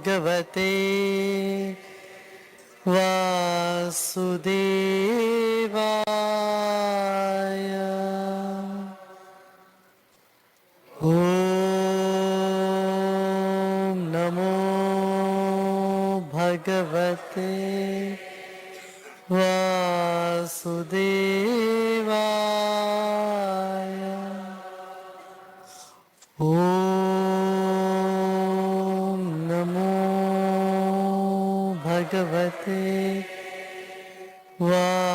Bhagavate Vasudevaya. Om Namo Bhagavate Vasudevaya. Om Namo Bhagavate Vasudevaya.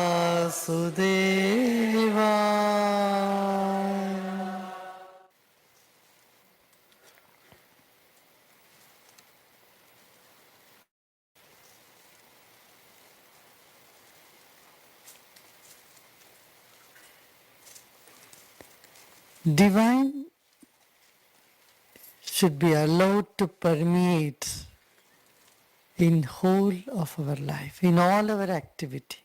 Divine should be allowed to permeate in whole of our life, in all our activity.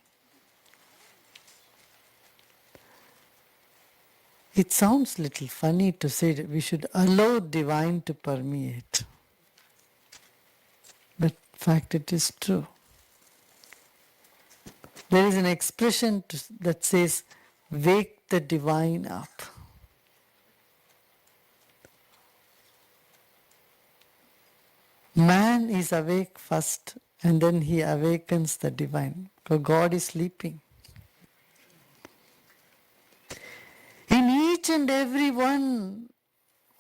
It sounds little funny to say that we should allow divine to permeate. But in fact it is true. There is an expression that says, wake the divine up. Man is awake first and then he awakens the divine, because God is sleeping. In each and every one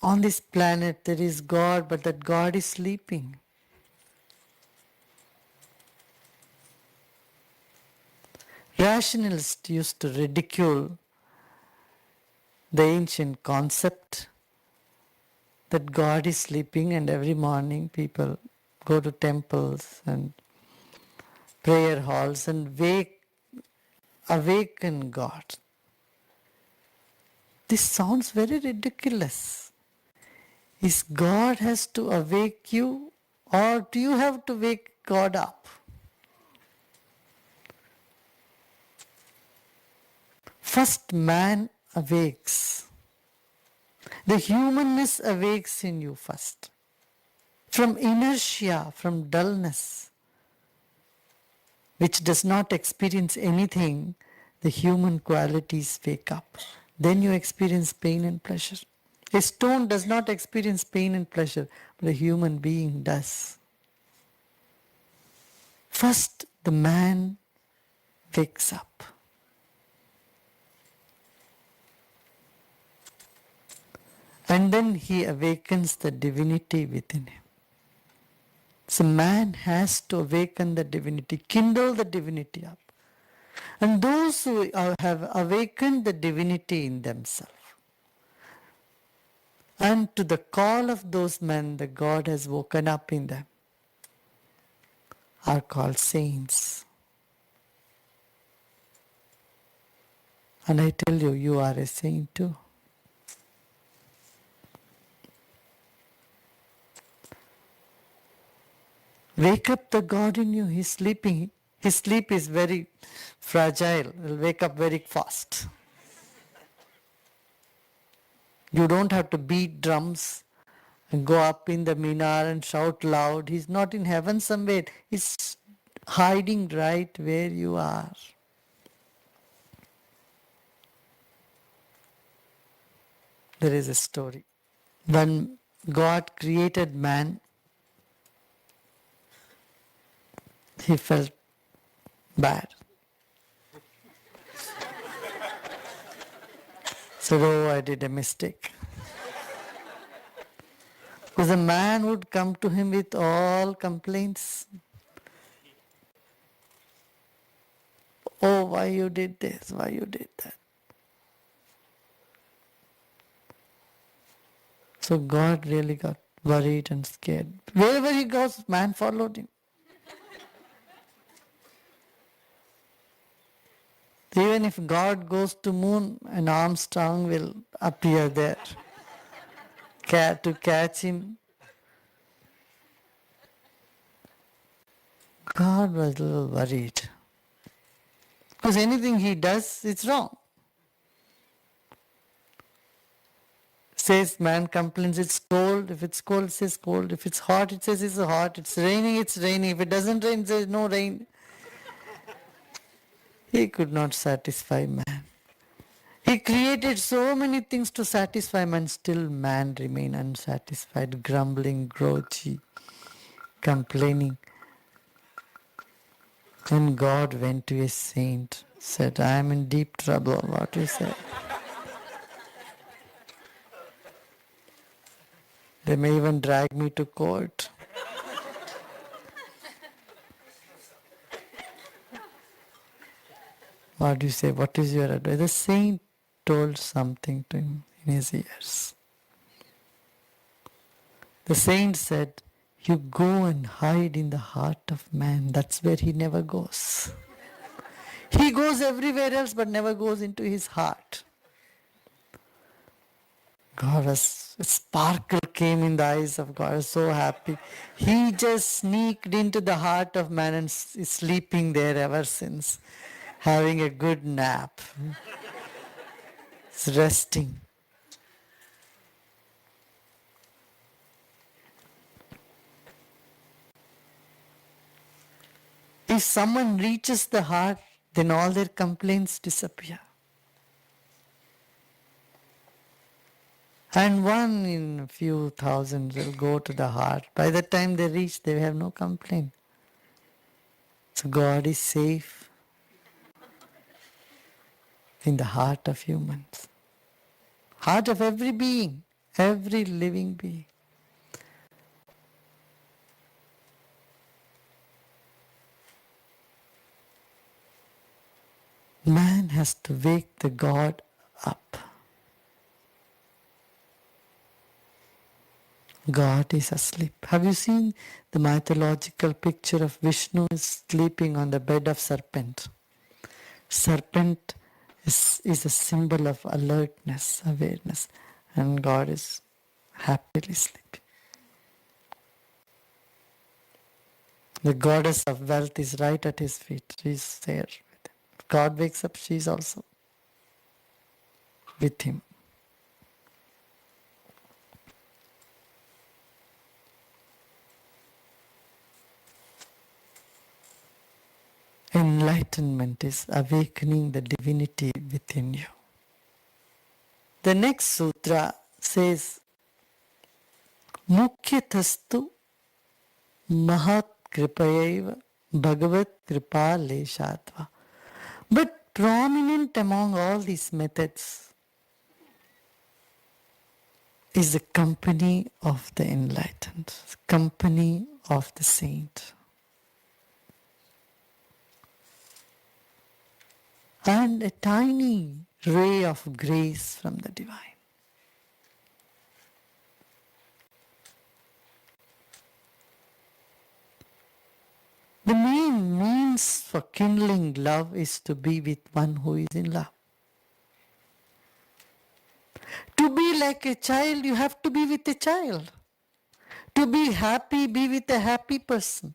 on this planet there is God, but that God is sleeping. Rationalists used to ridicule the ancient concept that God is sleeping, and every morning people go to temples and prayer halls and awaken God. This sounds very ridiculous. Is God has to awake you, or do you have to wake God up? First man awakes. The humanness awakes in you first. From inertia, from dullness, which does not experience anything, the human qualities wake up. Then you experience pain and pleasure. A stone does not experience pain and pleasure, but a human being does. First, the man wakes up. And then he awakens the divinity within him. So man has to awaken the divinity, kindle the divinity up. And those who have awakened the divinity in themselves, and to the call of those men the God has woken up in them, are called saints. And I tell you, you are a saint too. Wake up the God in you. He's sleeping. His sleep is very fragile. He'll wake up very fast. You don't have to beat drums and go up in the minar and shout loud. He's not in heaven somewhere. He's hiding right where you are. There is a story. When God created man, he felt bad. Said, oh, I did a mistake. Because the man would come to him with all complaints. Oh, why you did this, why you did that. So God really got worried and scared. Wherever he goes, man followed him. Even if God goes to moon, an Armstrong will appear there to catch him. God was a little worried. Because anything he does, it's wrong. Says man complains, it's cold, cold. If it's cold, it says cold. If it's hot, it says it's hot. It's raining, it's raining. If it doesn't rain, it says no rain. He could not satisfy man. He created so many things to satisfy man, still man remained unsatisfied, grumbling, grouchy, complaining. Then God went to a saint, said, I am in deep trouble. What you say? They may even drag me to court. What do you say? What is your advice? The saint told something to him in his ears. The saint said, you go and hide in the heart of man. That's where he never goes. He goes everywhere else but never goes into his heart. God, a sparkle came in the eyes of God. I was so happy. He just sneaked into the heart of man and is sleeping there ever since, having a good nap. It's resting. If someone reaches the heart, then all their complaints disappear. And one in a few thousands will go to the heart. By the time they reach, they have no complaint. So God is safe in the heart of humans. Heart of every being, every living being. Man has to wake the God up. God is asleep. Have you seen the mythological picture of Vishnu is sleeping on the bed of serpent? Serpent is a symbol of alertness, awareness, and God is happily sleeping. The goddess of wealth is right at his feet. She's there with him. God wakes up, she's also with him. Enlightenment is awakening the divinity within you. The next sutra says, Mukhyatastu Mahat Kripayaiva Bhagavat Kripa Leshatva. But prominent among all these methods is the company of the enlightened, the company of the saint. And a tiny ray of grace from the divine. The main means for kindling love is to be with one who is in love. To be like a child, you have to be with a child. To be happy, be with a happy person.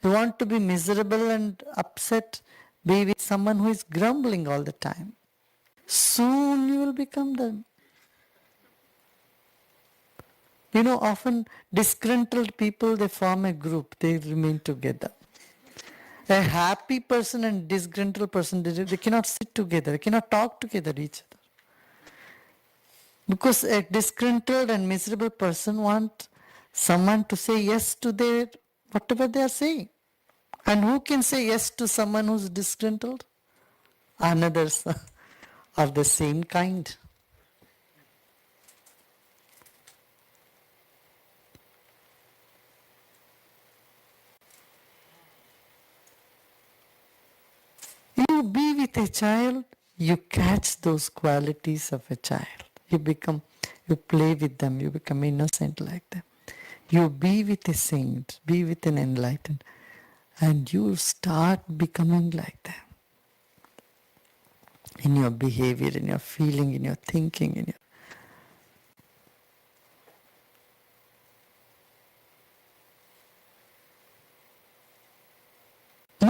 You want to be miserable and upset, be with someone who is grumbling all the time. Soon you will become them. You know, often disgruntled people, they form a group, they remain together. A happy person and disgruntled person, they cannot sit together, they cannot talk together each other. Because a disgruntled and miserable person wants someone to say yes to their whatever they are saying. And who can say yes to someone who's disgruntled? Another's of the same kind. You be with a child, you catch those qualities of a child. You play with them, you become innocent like them. You be with a saint, be with an enlightened, and you start becoming like them. In your behavior, in your feeling, in your thinking, in your...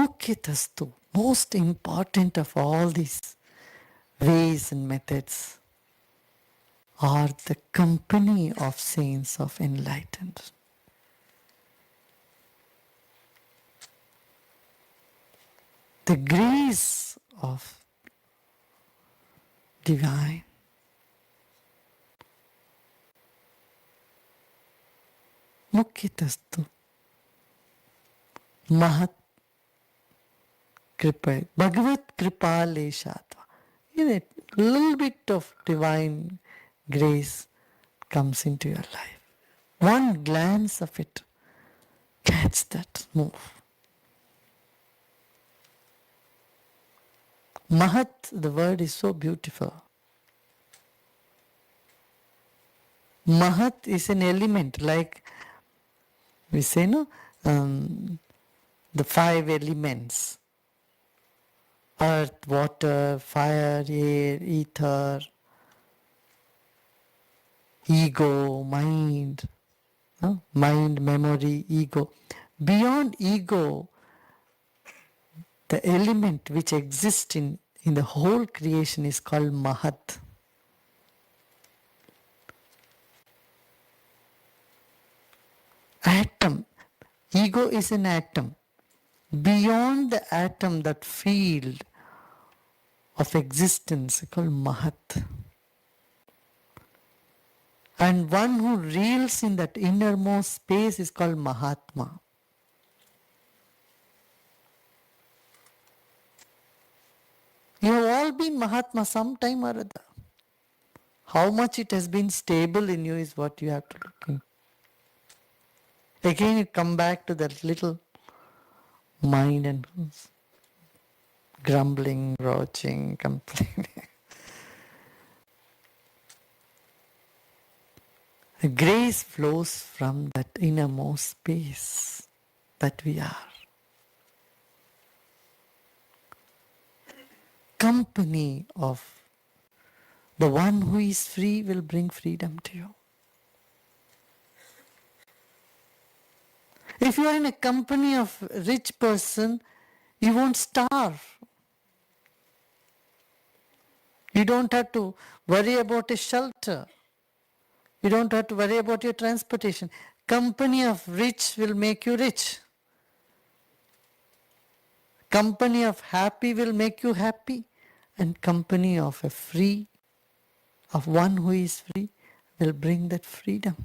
Mukhyatastu, most important of all these ways and methods or the company of saints of enlightened. The grace of divine Mukhitastu Mahat Kripa Bhagavat Kripa Leshatva. A little bit of divine grace comes into your life. One glance of it, catch that move. Mahat, the word is so beautiful. Mahat is an element, like we say, no, the 5 elements: earth, water, fire, air, ether, ego, mind, no? Mind, memory, ego. Beyond ego, the element which exists in the whole creation is called Mahat. Atom. Ego is an atom. Beyond the atom, that field of existence is called Mahat. And one who reels in that innermost space is called Mahatma. You have all been Mahatma sometime or other. How much it has been stable in you is what you have to look in. Again, you come back to that little mind and grumbling, grouching, complaining. The grace flows from that innermost space that we are. Company of the one who is free will bring freedom to you. If you are in a company of a rich person, you won't starve. You don't have to worry about a shelter. You don't have to worry about your transportation. Company of rich will make you rich. Company of happy will make you happy. And company of a free, of one who is free, will bring that freedom.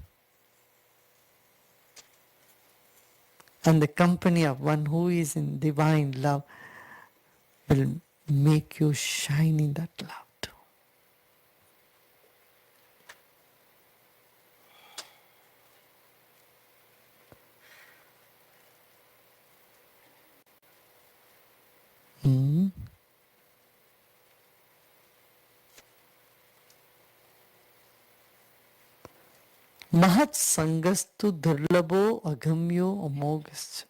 And the company of one who is in divine love will make you shine in that love too. Mahat sangastu durlabo agamyo amogascha.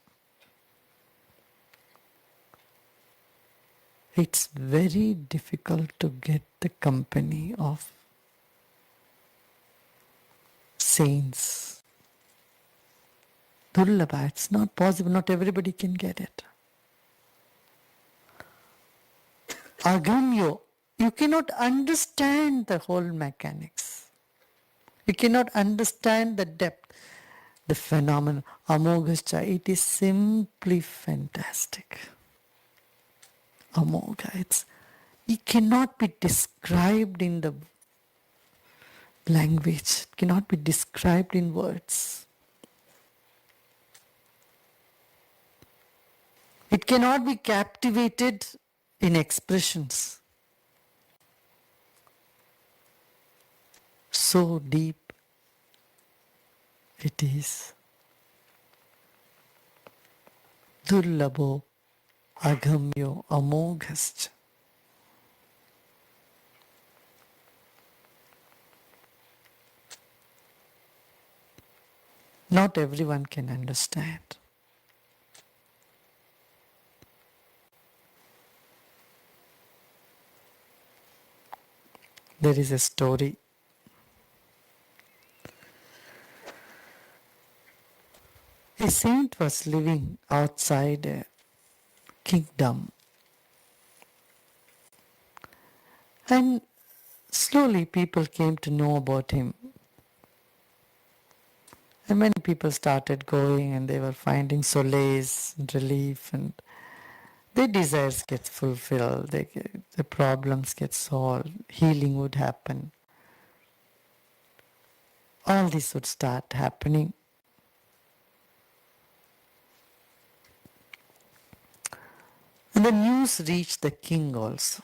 It's very difficult to get the company of saints. Durlabha, it's not possible, not everybody can get it. Agamyo, you cannot understand the whole mechanics. You cannot understand the depth, the phenomenon. Amoghascha, it is simply fantastic. Amogha, it cannot be described in the language, it cannot be described in words. It cannot be captivated in expressions. So deep it is. Durlabho agamyo amoghascha. Not everyone can understand. There is a story. A saint was living outside a kingdom, and slowly people came to know about him. And many people started going and they were finding solace and relief, and their desires get fulfilled, the problems get solved, healing would happen. All this would start happening. And the news reached the king also.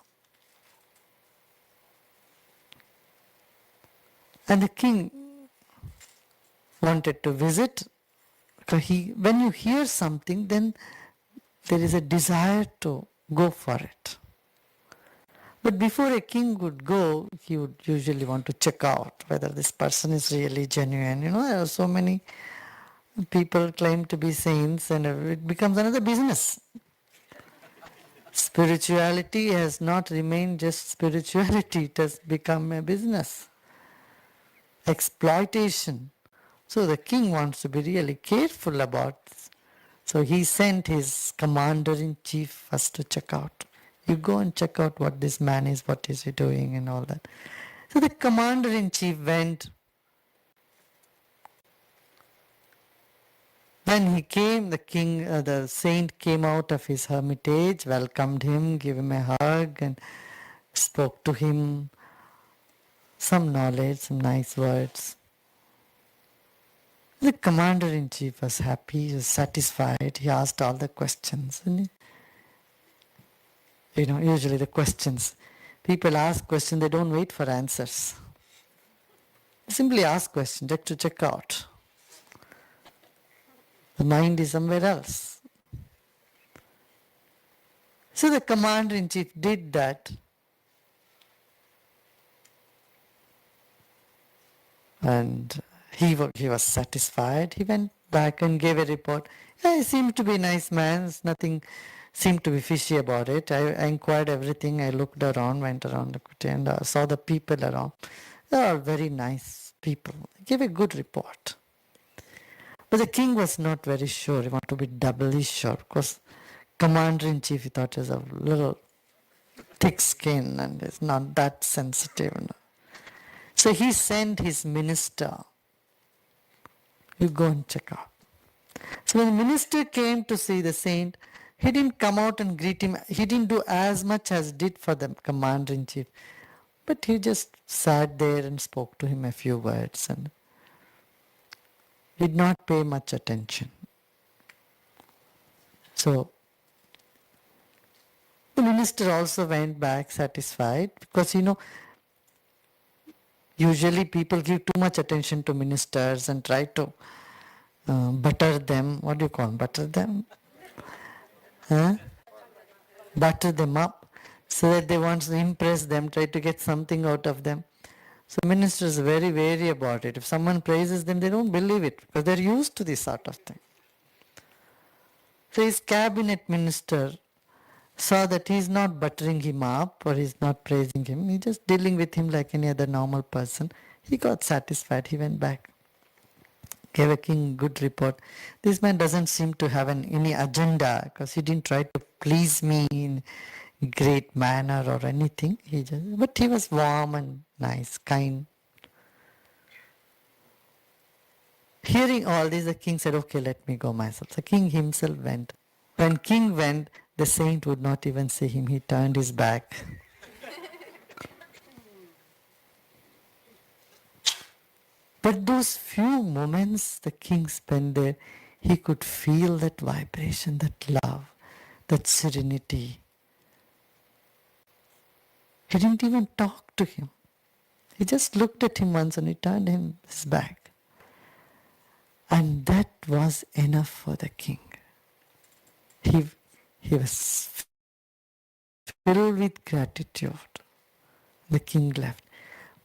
And the king wanted to visit, because when you hear something, then there is a desire to go for it. But before a king would go, he would usually want to check out whether this person is really genuine. There are so many people claim to be saints, and it becomes another business. Spirituality has not remained just spirituality, it has become a business. Exploitation. So the king wants to be really careful about this. So he sent his commander-in-chief first to check out. You go and check out what this man is, what is he doing and all that. So the commander-in-chief went. When he came, the saint came out of his hermitage, welcomed him, gave him a hug and spoke to him some knowledge, some nice words. The commander-in-chief was happy, he was satisfied. He asked all the questions. And usually the questions, people ask questions, they don't wait for answers. They simply ask questions just to check out. The mind is somewhere else. So the commander-in-chief did that. And he was satisfied. He went back and gave a report. He seemed to be a nice man. Nothing seemed to be fishy about it. I inquired everything. I looked around, went around the kuti and saw the people around. They are very nice people. He gave a good report. But the king was not very sure. He wanted to be doubly sure. Because commander-in-chief, he thought, is a little thick skin and is not that sensitive. So he sent his minister. You go and check out. So when the minister came to see the saint, he didn't come out and greet him. He didn't do as much as did for the commander-in-chief. But he just sat there and spoke to him a few words and did not pay much attention. So the minister also went back satisfied, because usually people give too much attention to ministers and try to butter them. What do you call them? Butter them? Butter them up so that they want to impress them, try to get something out of them. So ministers are very wary about it. If someone praises them, they don't believe it because they're used to this sort of thing. So his cabinet minister saw that he's not buttering him up or he's not praising him. He's just dealing with him like any other normal person. He got satisfied. He went back. Gave a king good report. This man doesn't seem to have any agenda, because he didn't try to please me in great manner or anything. But he was warm and nice, kind. Hearing all this, the king said, okay, let me go myself. The king himself went. When king went, the saint would not even see him. He turned his back. But those few moments the king spent there, he could feel that vibration, that love, that serenity. He didn't even talk to him. He just looked at him once and he turned his back. And that was enough for the king. He was filled with gratitude. The king left.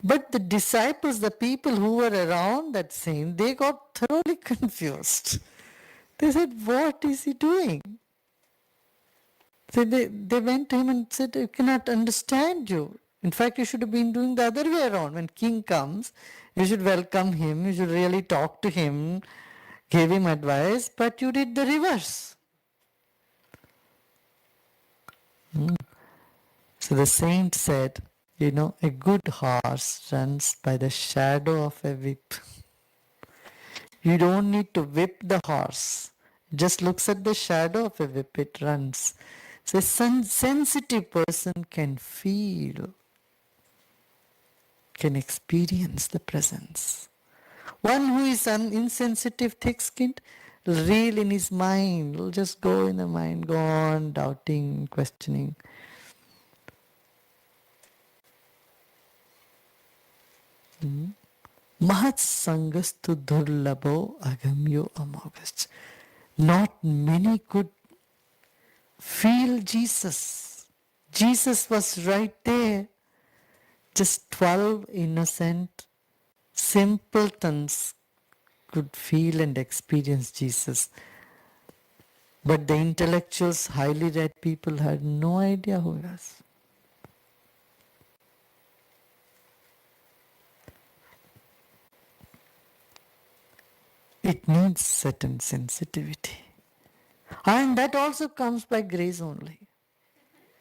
But the disciples, the people who were around that saint, they got thoroughly confused. They said, what is he doing? So they went to him and said, I cannot understand you. In fact, you should have been doing the other way around. When king comes, you should welcome him, you should really talk to him, give him advice, but you did the reverse. So the saint said, A good horse runs by the shadow of a whip. You don't need to whip the horse. It just looks at the shadow of a whip, it runs. So a sensitive person can feel, can experience the presence. One who is insensitive, thick-skinned, will reel in his mind, will just go in the mind, go on doubting, questioning. Mahat sangastu durlabo agamyo amogas. Not many could feel Jesus. Jesus was right there. Just 12 innocent simpletons could feel and experience Jesus. But the intellectuals, highly read people had no idea who he was. It needs certain sensitivity. And that also comes by grace only.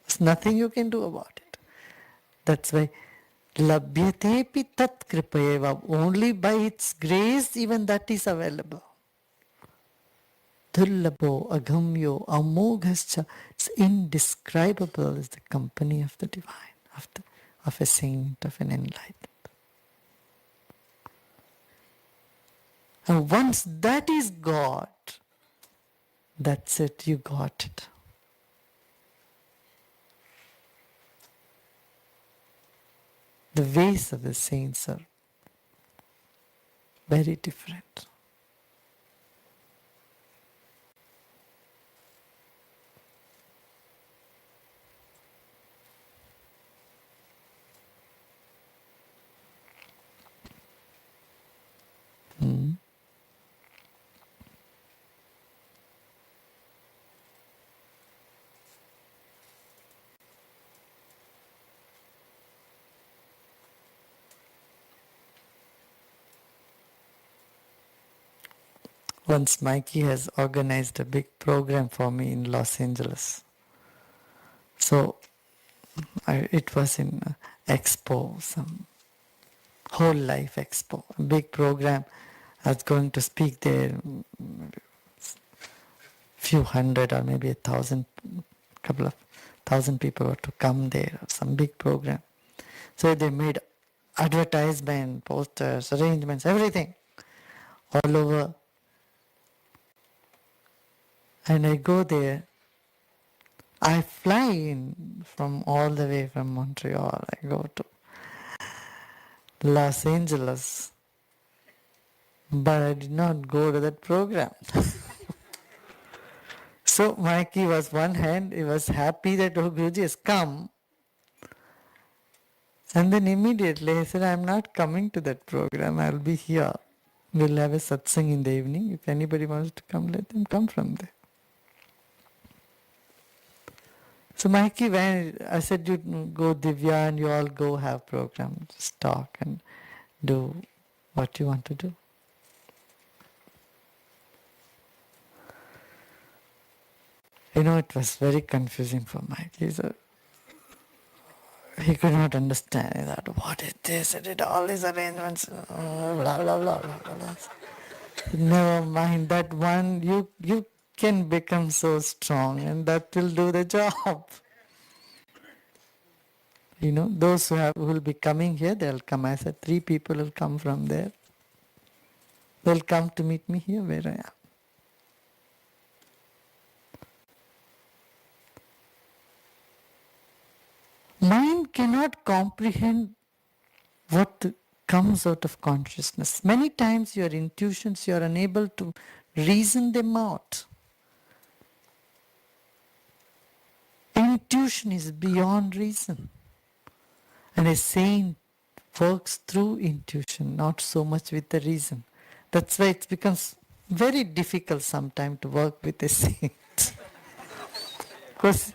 There's nothing you can do about it. That's why labhyatepi tat kripayeva. Only by its grace even that is available. Dullabho agamyo amoghascha. It's indescribable is the company of the divine, of a saint, of an enlightened. And once that is God, that's it, you got it. The ways of the saints are very different. Hmm. Once Mikey has organized a big program for me in Los Angeles. So it was in Expo, some whole life expo, a big program. I was going to speak there, few hundred or maybe 1,000, couple of 1,000 people were to come there, some big program. So they made advertisement, posters, arrangements, everything all over. And I go there. I fly in from all the way from Montreal. I go to Los Angeles. But I did not go to that program. So Mikey was one hand, he was happy that oh Guruji has come. And then immediately he said, I'm not coming to that program, I'll be here. We'll have a satsang in the evening. If anybody wants to come, let them come from there. So Mikey, when I said you go Divya and you all go have program, just talk and do what you want to do. It was very confusing for Mikey. So he could not understand that. What is this? I did all these arrangements. Blah, blah, blah, blah, blah. Never mind that one. You can become so strong and that will do the job. Those who will be coming here, they'll come. I said 3 people will come from there. They'll come to meet me here where I am. Mind cannot comprehend what comes out of consciousness. Many times your intuitions, you are unable to reason them out. Intuition is beyond reason. And a saint works through intuition, not so much with the reason. That's why it becomes very difficult sometimes to work with a saint. Because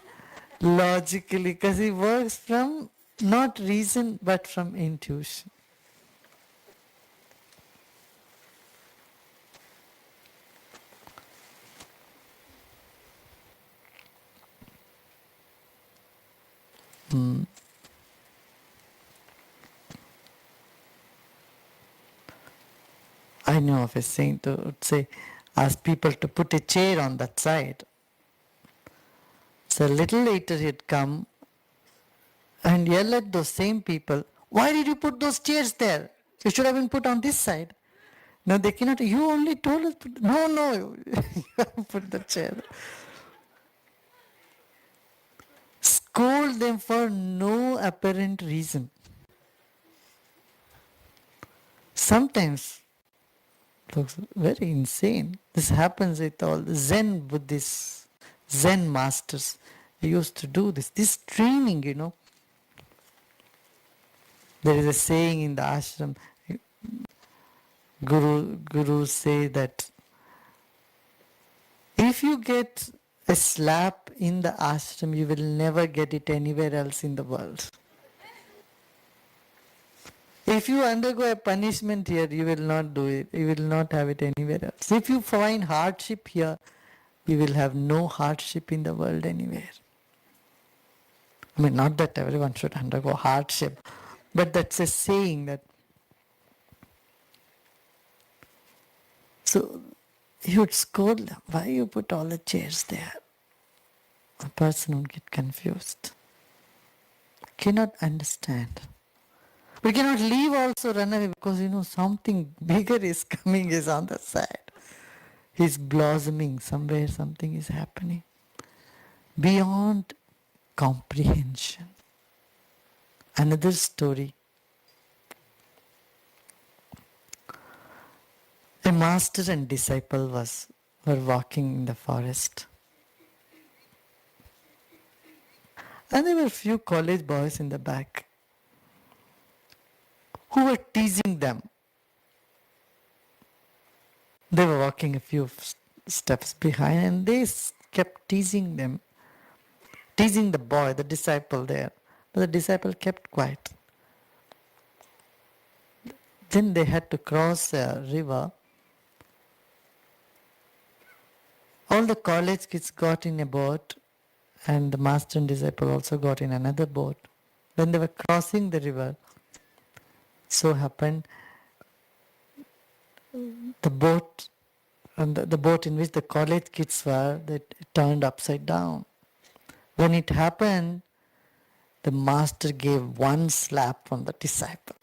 logically, because he works from not reason but from intuition. I know of a saint who would say, ask people to put a chair on that side. So a little later he'd come and yell at those same people, why did you put those chairs there? You should have been put on this side. No, they cannot. You only told us. No, you have put the chair. Scold them for no apparent reason. Sometimes looks very insane. This happens with all the Zen Buddhists, Zen masters. They used to do this. This training, There is a saying in the ashram. Gurus say that if you get a slap in the ashram, you will never get it anywhere else in the world. If you undergo a punishment here, you will not do it. You will not have it anywhere else. If you find hardship here, you will have no hardship in the world anywhere. I mean, not that everyone should undergo hardship, but that's a saying that. So he would scold them. Why you put all the chairs there? A person would get confused. Cannot understand. We cannot leave also, run away, because something bigger is coming, is on the side. He's blossoming somewhere, something is happening. Beyond comprehension. Another story. A master and disciple were walking in the forest. And there were few college boys in the back who were teasing them. They were walking a few steps behind and they kept teasing them, teasing the boy, the disciple there. But the disciple kept quiet. Then they had to cross a river. All the college kids got in a boat and the master and disciple also got in another boat. When they were crossing the river, so happened the boat and the boat in which the college kids were, that turned upside down. When it happened, the master gave one slap on the disciple.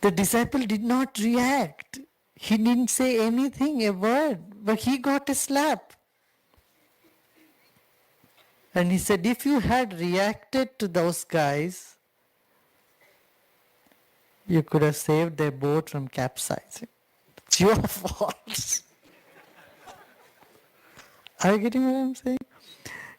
The disciple did not react. He didn't say anything, a word, but he got a slap. And he said, if you had reacted to those guys, you could have saved their boat from capsizing. It's your fault. Are you getting what I'm saying?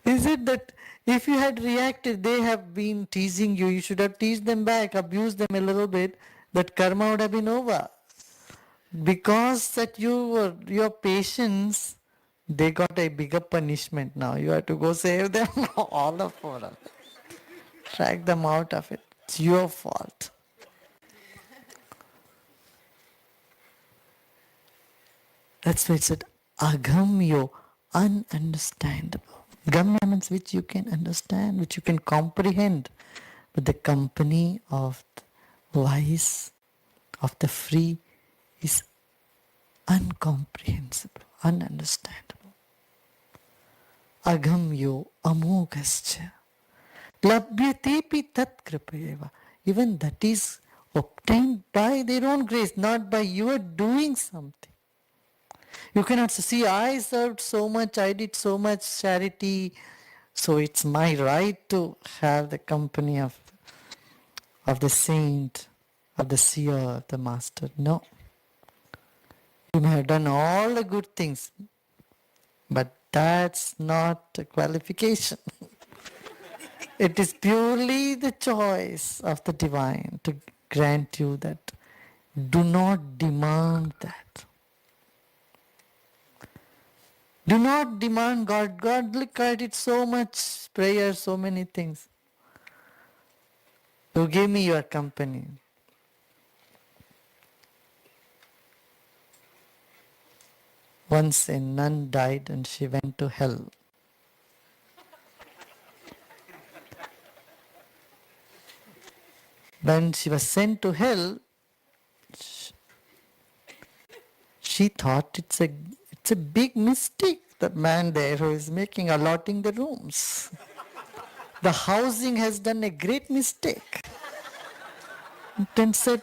Is it that if you had reacted, they have been teasing you, you should have teased them back, abused them a little bit, that karma would have been over. Because that your patience, they got a bigger punishment now. You have to go save them, all of them. Drag them out of it. It's your fault. That's why it said, agamyo, ununderstandable. Gamya means which you can understand, which you can comprehend. But the company of the wise, of the free, is uncomprehensible, ununderstandable. Agamyo amoghascha labhyatepi tat kripayeva. Even that is obtained by their own grace, not by your doing something. You cannot see, I served so much, I did so much charity, so it's my right to have the company of the saint, of the seer, of the master. No. You may have done all the good things, but that's not a qualification. It is purely the choice of the divine to grant you that. Do not demand that. Do not demand God. God, look, I did so much prayer, so many things. You give me your company. Once a nun died and she went to hell. When she was sent to hell, she thought it's a big mistake. The man there who is making allotting the rooms. The housing has done a great mistake. Then said,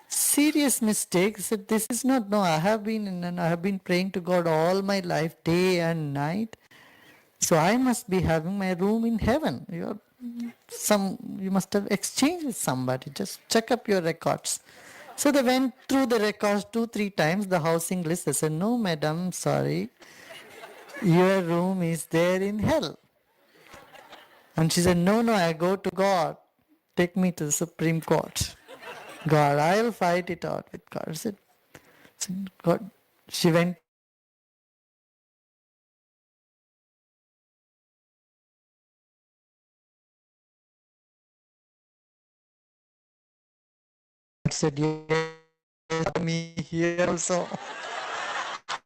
serious mistake. Said, this is not, no, I have been praying to God all my life, day and night. So I must be having my room in heaven. You must have exchanged with somebody. Just check up your records. So they went through the records 2, 3 times, the housing list. They said, no, madam, sorry. Your room is there in hell. And she said, no, I go to God. Take me to the Supreme Court. God, I'll fight it out with God. I said, God. She went to God and said, God, God said, yes, me here also.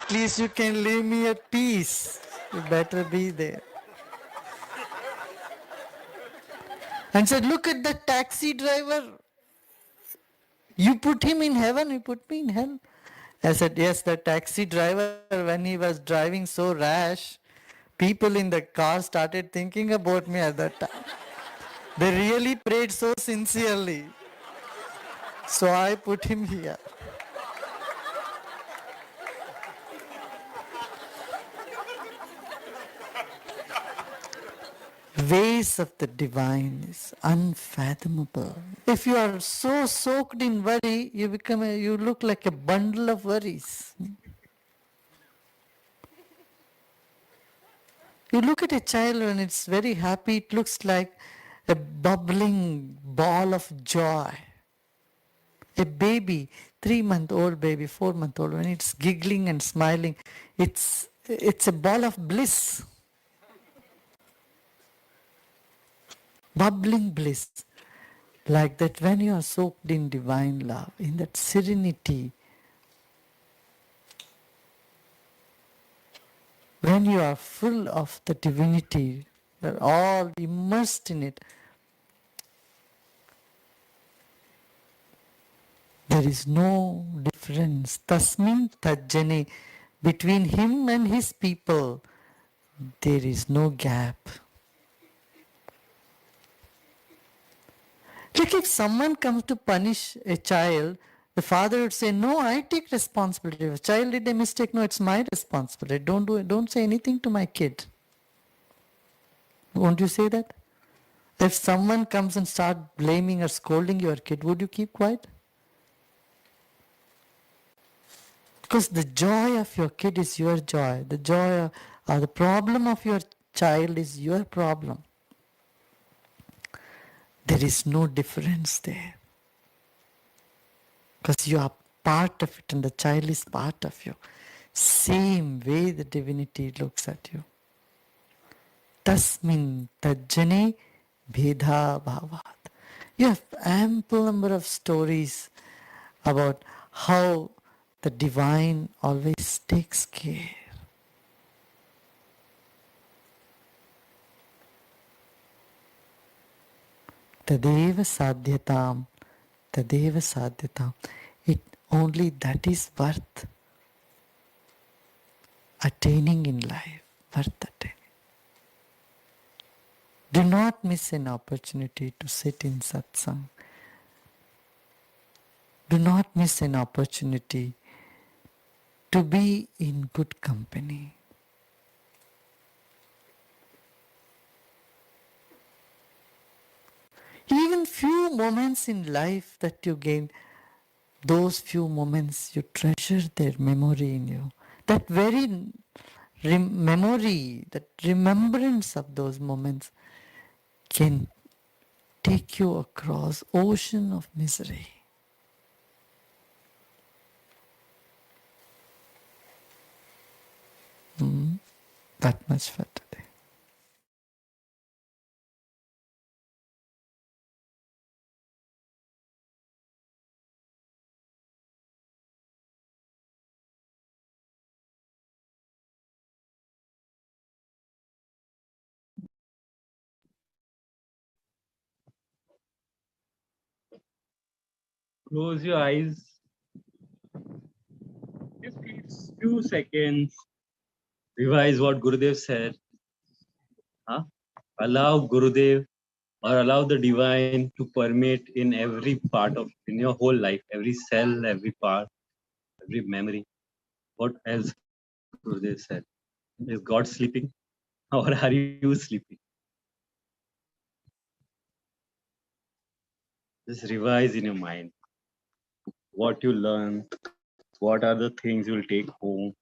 At least you can leave me at peace. You better be there. And said, look at the taxi driver. You put him in heaven, you put me in hell. I said, yes, the taxi driver, when he was driving so rash, people in the car started thinking about me at that time. They really prayed so sincerely. So I put him here. Ways of the divine is unfathomable. If you are so soaked in worry, you look like a bundle of worries. You look at a child when it's very happy, it looks like a bubbling ball of joy. A baby, 3-month-old baby, 4-month-old, when it's giggling and smiling, it's a ball of bliss, bubbling bliss. Like that, when you are soaked in divine love, in that serenity, when you are full of the divinity, you're all immersed in it, there is no difference. Tasmin tajjane, between him and his people, there is no gap. Like if someone comes to punish a child, the father would say, no, I take responsibility. If a child did a mistake, no, it's my responsibility. Don't say anything to my kid. Won't you say that? If someone comes and start blaming or scolding your kid, would you keep quiet? Because the joy of your kid is your joy. The joy or the problem of your child is your problem. There is no difference there. Because you are part of it and the child is part of you. Same way the divinity looks at you. Tasmin tajjane bheda bhavat. You have ample number of stories about how the divine always takes care. Tadeva sadhyatam, tadeva sadhyatam. It only that is worth attaining in life, worth attaining. Do not miss an opportunity to sit in satsang. Do not miss an opportunity to be in good company. Even few moments in life that you gain, those few moments you treasure their memory in you. That very memory, that remembrance of those moments can take you across ocean of misery. That much for today. Close your eyes. Just few seconds. Revise what Gurudev said. Huh? Allow Gurudev or allow the divine to permeate in every part of in your whole life, every cell, every part, every memory. What else Gurudev said? Is God sleeping or are you sleeping? Just revise in your mind what you learn, what are the things you'll take home,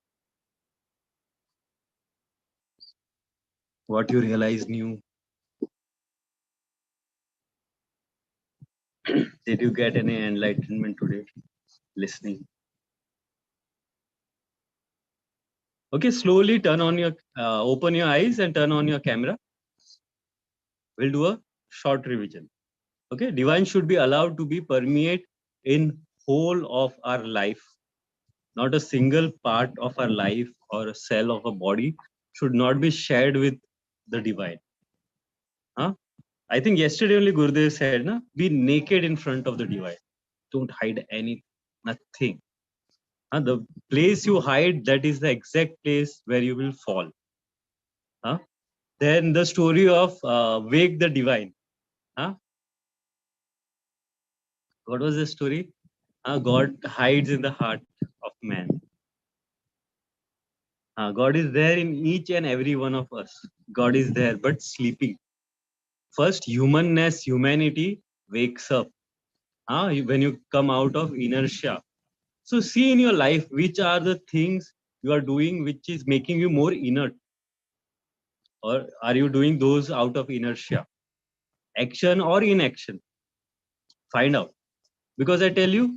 what you realize new. Did you get any enlightenment today? Listening. Okay, slowly turn on your, open your eyes and turn on your camera. We'll do a short revision. Okay, divine should be allowed to be permeate in whole of our life. Not a single part of our life or a cell of a body should not be shared with the divine. Huh? I think yesterday only Gurudev said, na, be naked in front of the divine. Don't hide anything, nothing. The place you hide, that is the exact place where you will fall. Huh? Then the story of Wake the Divine. Huh? What was the story? God hides in the heart of man. God is there in each and every one of us. God is there, but sleeping. First, humanness, humanity wakes up. When you come out of inertia. So see in your life, which are the things you are doing which is making you more inert, or are you doing those out of inertia, action or inaction? Find out. Because I tell you,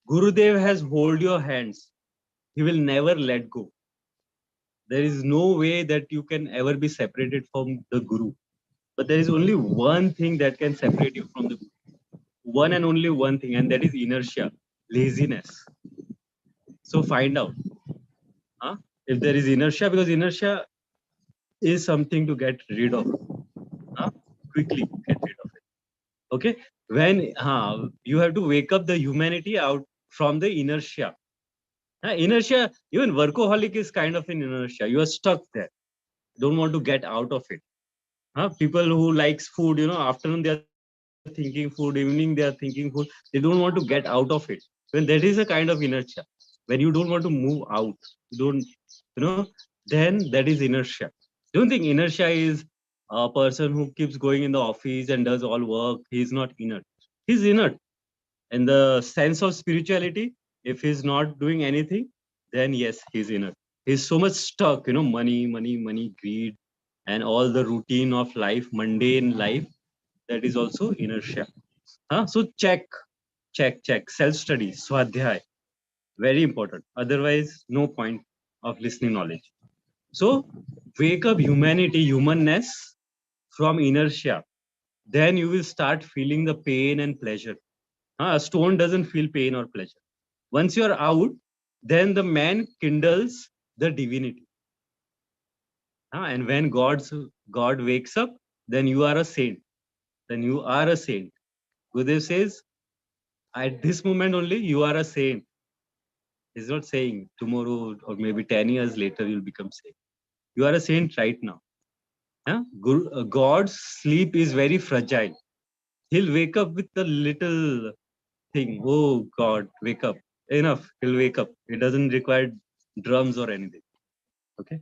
Gurudev has hold your hands. He will never let go. There is no way that you can ever be separated from the Guru. But there is only one thing that can separate you from the Guru. One and only one thing, and that is inertia, laziness. So find out if there is inertia, because inertia is something to get rid of. Huh? Quickly get rid of it. Okay? When you have to wake up the humanity out from the inertia. Inertia, even workaholic is kind of an inertia. You are stuck there. Don't want to get out of it. People who likes food, afternoon they are thinking food, evening they are thinking food. They don't want to get out of it. When that is a kind of inertia, when you don't want to move out, you don't, then that is inertia. Don't think inertia is a person who keeps going in the office and does all work. He is not inert. He's inert. In the sense of spirituality, if he's not doing anything, then yes, he's inert. He's so much stuck, money, money, money, greed, and all the routine of life, mundane life, that is also inertia. So check. Self-study, swadhyay, very important. Otherwise, no point of listening knowledge. So wake up humanity, humanness from inertia. Then you will start feeling the pain and pleasure. A stone doesn't feel pain or pleasure. Once you are out, then the man kindles the divinity. And when God wakes up, then you are a saint. Then you are a saint. Gurudev says, at this moment only, you are a saint. He's not saying tomorrow or maybe 10 years later you'll become saint. You are a saint right now. God's sleep is very fragile. He'll wake up with a little thing. Oh God, wake up. Enough. He'll wake up. It doesn't require drums or anything. Okay.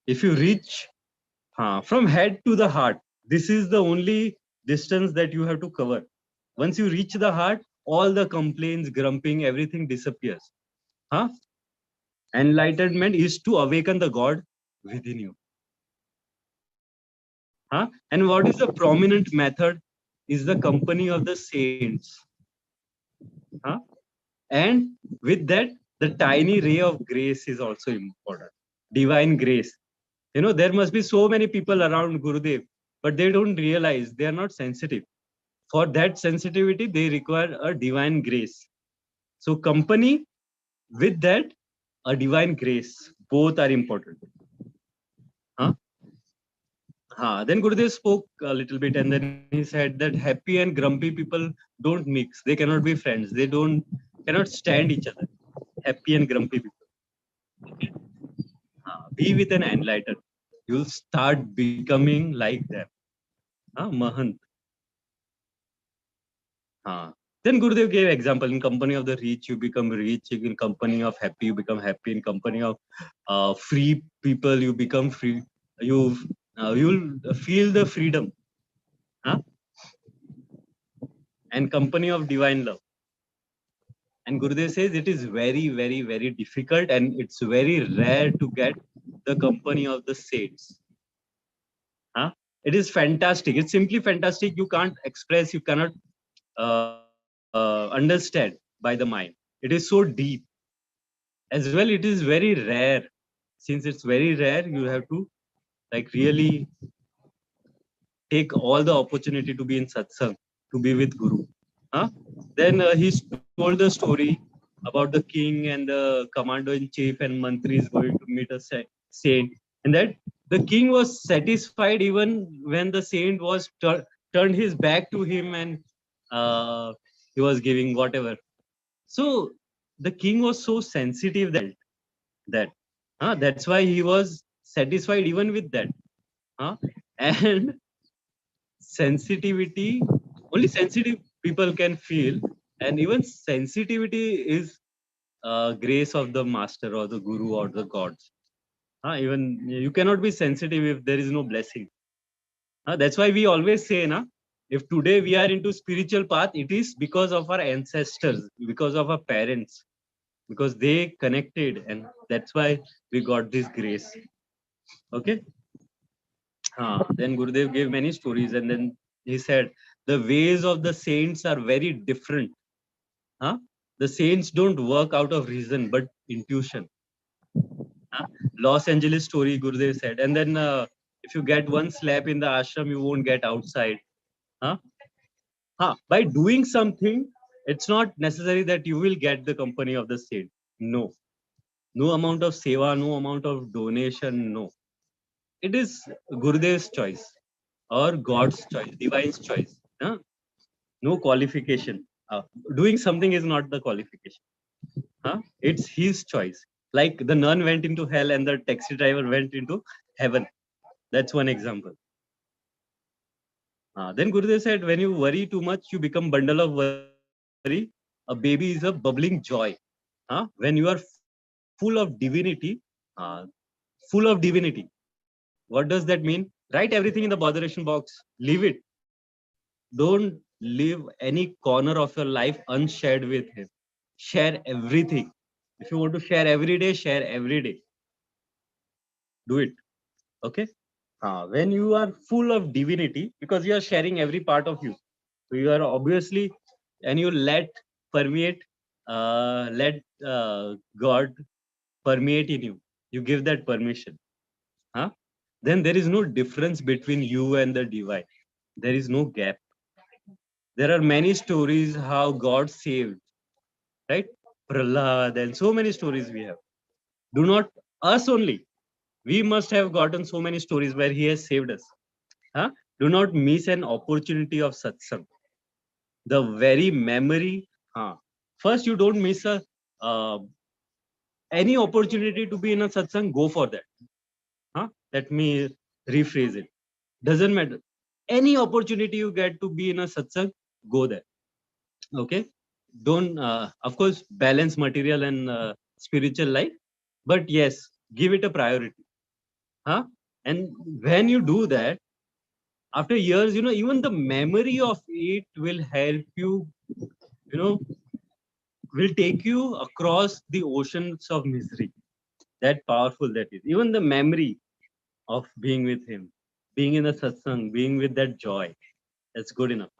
If you reach from head to the heart, this is the only distance that you have to cover. Once you reach the heart, all the complaints, grumping, everything disappears. Enlightenment is to awaken the God within you. And what is the prominent method? Is the company of the saints. And with that, the tiny ray of grace is also important. Divine grace. There must be so many people around Gurudev, but they don't realize they are not sensitive. For that sensitivity, they require a divine grace. So company, with that, a divine grace. Both are important. Then Gurudev spoke a little bit, and then he said that happy and grumpy people don't mix. They cannot be friends. They cannot stand each other. Happy and grumpy people. Okay? Be with an enlightened. You'll start becoming like them. Mahant. Then Gurudev gave example. In company of the rich, you become rich. In company of happy, you become happy. In company of free people, you become free. You'll feel the freedom. Huh? And company of divine love. And Gurudev says it is very, very, very difficult, and it's very rare to get the company of the saints. It is fantastic. It's simply fantastic. You can't express. You cannot understand by the mind. It is so deep. As well, it is very rare. Since it's very rare, you have to like really take all the opportunity to be in satsang, to be with Guru. Then he told the story about the king and the commander in chief and mantri is going to meet a saint, and that the king was satisfied even when the saint was turned his back to him, and uh, he was giving whatever. So the king was so sensitive that that's why he was satisfied even with that. And sensitivity, only sensitive people can feel, and even sensitivity is grace of the master or the guru or the gods. Even you cannot be sensitive if there is no blessing. That's why we always say, if today we are into spiritual path, it is because of our ancestors, because of our parents, because they connected, and that's why we got this grace. Okay. Then Gurudev gave many stories, and then he said the ways of the saints are very different. The saints don't work out of reason but intuition. Los Angeles story, Gurudev said, and then if you get one slap in the ashram, you won't get outside. Huh? By doing something, it's not necessary that you will get the company of the saint. No, no amount of seva, no amount of donation, no. It is Gurudev's choice or God's choice, divine's choice. No qualification. Doing something is not the qualification. It's his choice. Like the nun went into hell and the taxi driver went into heaven. That's one example. Then Gurudev said, when you worry too much, you become bundle of worry. A baby is a bubbling joy. When you are full of divinity, uh, full of divinity. What does that mean? Write everything in the botheration box. Leave it. Don't leave any corner of your life unshared with him. Share everything. If you want to share every day, share every day. Do it. Okay. When you are full of divinity, because you are sharing every part of you, so you are obviously, and you permeate, let God permeate in you. You give that permission. Then there is no difference between you and the divine. There is no gap. There are many stories how God saved, right? Prahlad, and so many stories we have. Do not us only. We must have gotten so many stories where He has saved us. Do not miss an opportunity of satsang. The very memory. First, you don't miss uh, any opportunity to be in a satsang. Go for that. Let me rephrase it. Doesn't matter. Any opportunity you get to be in a satsang, go there. Okay. Don't, of course, balance material and spiritual life, but yes, give it a priority. And when you do that, after years, even the memory of it will help you, will take you across the oceans of misery. That powerful that is. Even the memory of being with him, being in a satsang, being with that joy, that's good enough.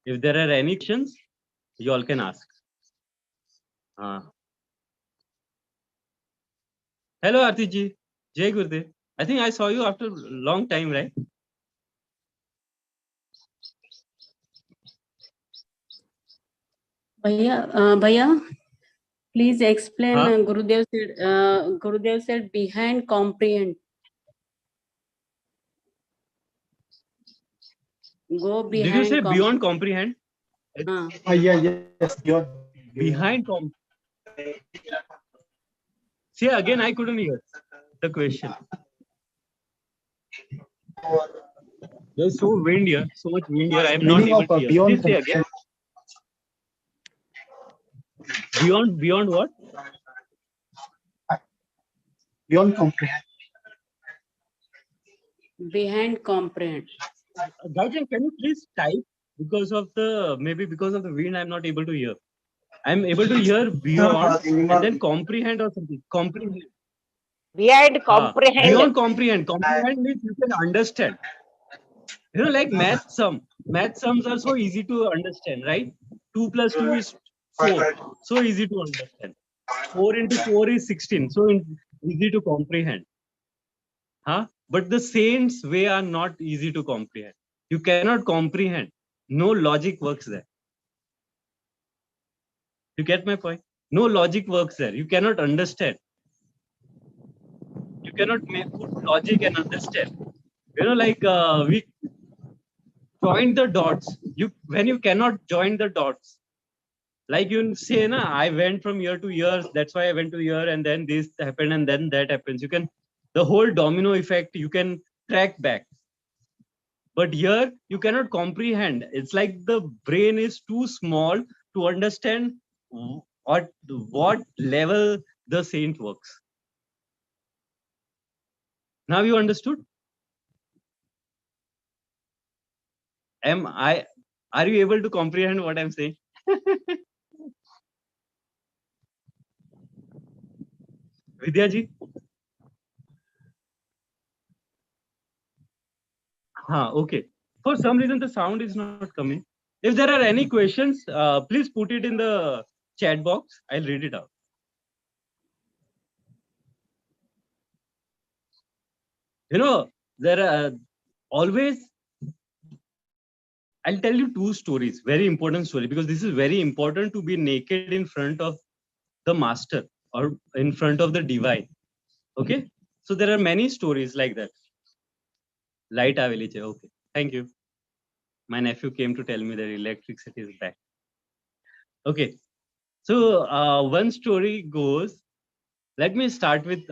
If there are any questions, you all can ask. Hello, Arti ji. Jai Gurudev. I think I saw you after a long time, right? Bhaiya, please explain. Gurudev said behind comprehend. Go Did you say behind. beyond comprehend? Yes, Behind See, again, I couldn't hear the question. There's so wind here, so much wind here. I'm not meaning able of to hear. beyond Please say again. Beyond what? beyond comprehend. Behind comprehend. Gajan, can you please type? Because of the wind, I'm not able to hear. I'm able to hear beyond and then comprehend or something. Comprehend. Behind comprehend. Beyond comprehend. Comprehend means you can understand. You know, like math sum. Math sums are so easy to understand, right? 2 plus 2 is 4. So easy to understand. 4 into 4 is 16. So easy to comprehend. Huh? But the saints' way are not easy to comprehend. You cannot comprehend. No logic works there. You get my point? No logic works there. You cannot understand. You cannot put logic and understand. You know, like we join the dots. When you cannot join the dots, like you say, na, I went from year to year. That's why I went to year, and then this happened, and then that happens. You can the whole domino effect. You can track back. But here you cannot comprehend. It's like the brain is too small to understand at what level the saint works. Now you understood? Are you able to comprehend what I'm saying? Vidyaji? Okay. For some reason, the sound is not coming. If there are any questions, please put it in the chat box. I'll read it out. You know, there are always, I'll tell you 2 stories, very important story, because this is very important to be naked in front of the master or in front of the divine. Okay. So there are many stories like that. Light aviliche. Okay. Thank you. My nephew came to tell me that electricity is back. Okay. So one story goes, let me start with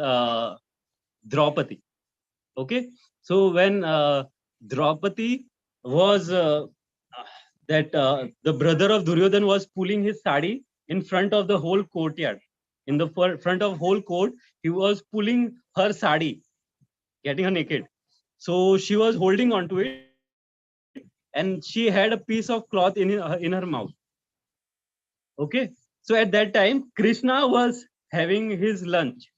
Draupadi. Okay. So when Draupadi was the brother of Duryodhan was pulling his sari in front of the whole courtyard. In the front of whole court, he was pulling her sari, getting her naked. So she was holding on to it, and she had a piece of cloth in her mouth. Okay. So at that time, Krishna was having his lunch.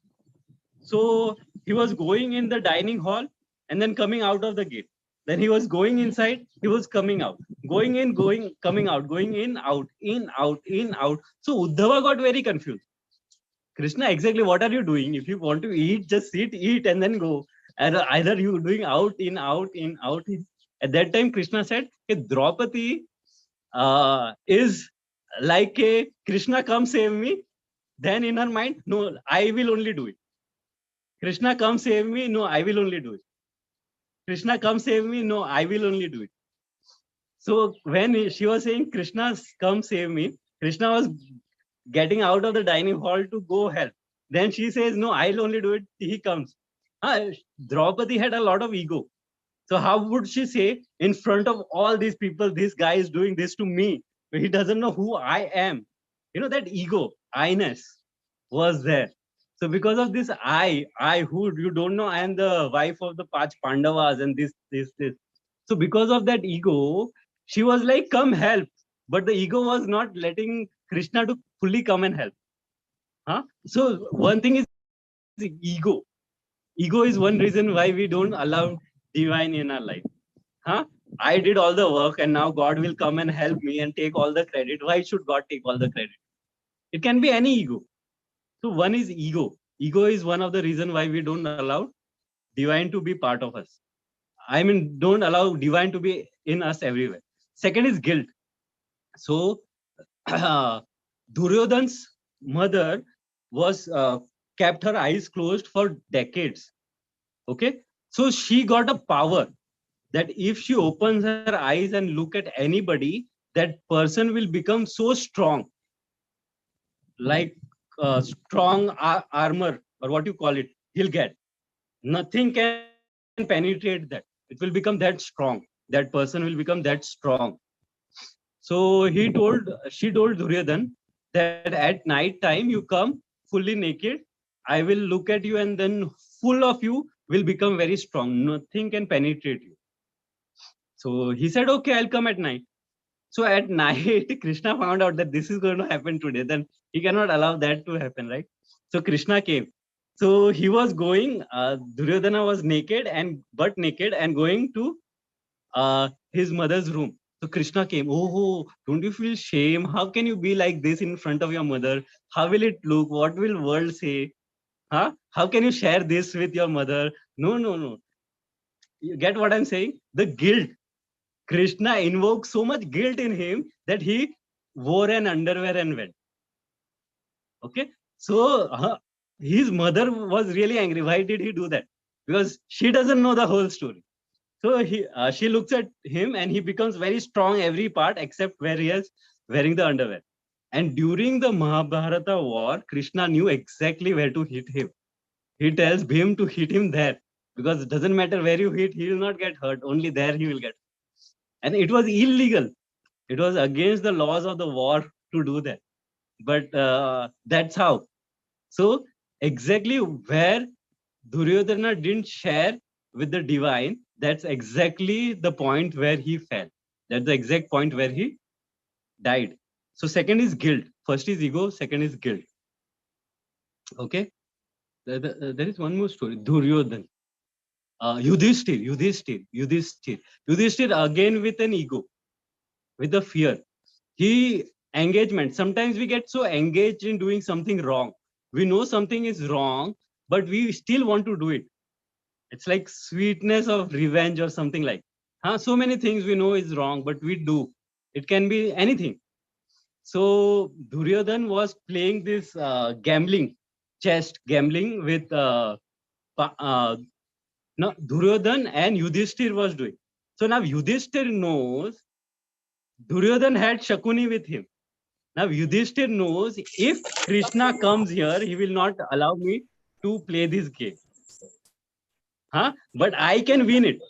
So he was going in the dining hall and then coming out of the gate. Then he was going inside, he was coming out, going in, coming out, going in, out, in, out, in, out. So Uddhava got very confused. Krishna, exactly what are you doing? If you want to eat, just sit, eat, and then go. And either you doing out, in, out, in, out. In. At that time, Krishna said, hey, Draupadi is like a Krishna, come save me. Then in her mind, no, I will only do it. Krishna, come save me. No, I will only do it. Krishna, come save me. No, I will only do it. So when she was saying, Krishna, come save me, Krishna was getting out of the dining hall to go help. Then she says, no, I'll only do it. He comes. Draupadi had a lot of ego. So how would she say in front of all these people, this guy is doing this to me? He doesn't know who I am. You know, that ego, I-ness was there. So because of this I who you don't know, I am the wife of the Pach Pandavas and this. So because of that ego, she was like, come help. But the ego was not letting Krishna to fully come and help. So one thing is ego. Ego is one reason why we don't allow divine in our life. I did all the work and now God will come and help me and take all the credit. Why should God take all the credit? It can be any ego. So one is ego. Ego is one of the reasons why we don't allow divine to be part of us. I mean, don't allow divine to be in us everywhere. Second is guilt. So Duryodhan's mother was kept her eyes closed for decades. Okay. So she got a power that if she opens her eyes and look at anybody, that person will become so strong, like strong armor, or what you call it, he'll get. Nothing can penetrate that. It will become that strong. That person will become that strong. So she told Duryodhan that at night time you come fully naked, I will look at you and then full of you will become very strong. Nothing can penetrate you. So he said, okay, I'll come at night. So at night, Krishna found out that this is going to happen today. Then he cannot allow that to happen, right? So Krishna came. So he was going, Duryodhana was naked and butt naked and going to his mother's room. So Krishna came. Oh, don't you feel shame? How can you be like this in front of your mother? How will it look? What will world say? Huh? How can you share this with your mother? No, no, no. You get what I'm saying? The guilt. Krishna invoked so much guilt in him that he wore an underwear and went. Okay. So his mother was really angry. Why did he do that? Because she doesn't know the whole story. So she looks at him and he becomes very strong every part except where he is wearing the underwear. And during the Mahabharata war, Krishna knew exactly where to hit him. He tells Bhim to hit him there because it doesn't matter where you hit, he will not get hurt. Only there he will get. And it was illegal. It was against the laws of the war to do that. But that's how. So exactly where Duryodhana didn't share with the divine, that's exactly the point where he fell. That's the exact point where he died. So second is guilt. First is ego, second is guilt. Okay. There is one more story. Duryodhana. Yudhishthir again with an ego, with a fear. He engagement. Sometimes we get so engaged in doing something wrong. We know something is wrong, but we still want to do it. It's like sweetness of revenge or something like. So many things we know is wrong, but we do. It can be anything. So Duryodhan was playing this gambling, chess gambling with no, Duryodhan and Yudhishthir was doing. So now Yudhishthir knows Duryodhan had Shakuni with him. Now Yudhishthir knows if Krishna comes here, he will not allow me to play this game. But I can win it.